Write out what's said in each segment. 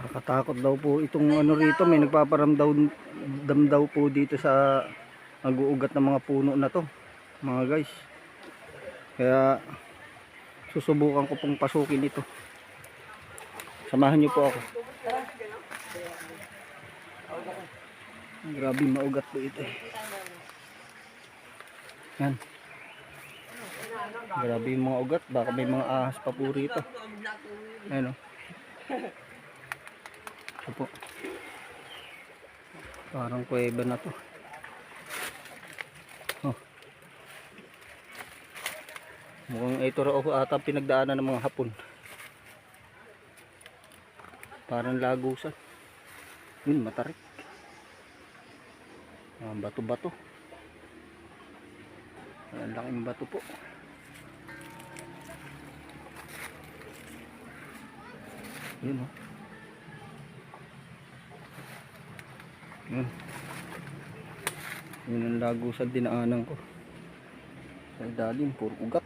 Nakatakot daw po itong ano rito, may nagpaparamdam daw po dito sa nag-uugat ng mga puno na to, mga guys. Kaya susubukan ko pong pasukin ito. Samahan niyo po ako. Grabe maugat po ito eh. Yan. Grabe yung mga ugat, baka may mga ahas pa po rito. Ayan o. Ito po. Parang kuweba na to. Oh. Mukhang ito raw ata pinagdaanan ng mga Hapon. Parang lagusan. Yun, matarik. Bato-bato. Ang laking bato po. Yun o. Yun. Yun ang lagusan dinaanan ko. Sa ilalim, puro ugat.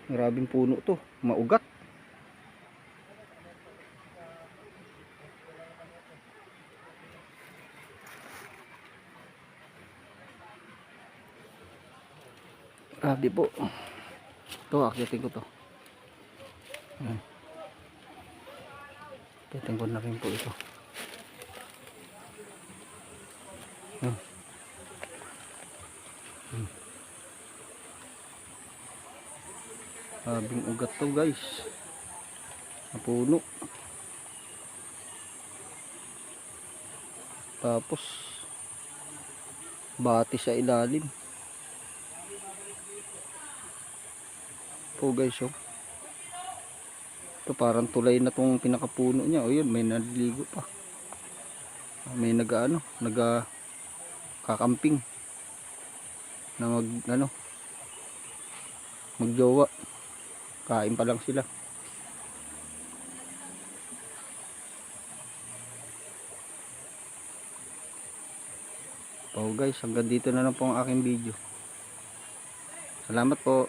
Grabing puno to, maugat. Grabe po. Ito, akitin ko to. Akitin ko na rin po ito. Grabing ugat to guys. Napuno. Tapos bati sa ilalim. Po guys, oh. Ito parang tulay na tong pinakapuno niya. O yun, may naliligo pa. May kakamping na magjowa. Kain pa lang sila. So guys, hanggang dito na lang po ang aking video. Salamat po.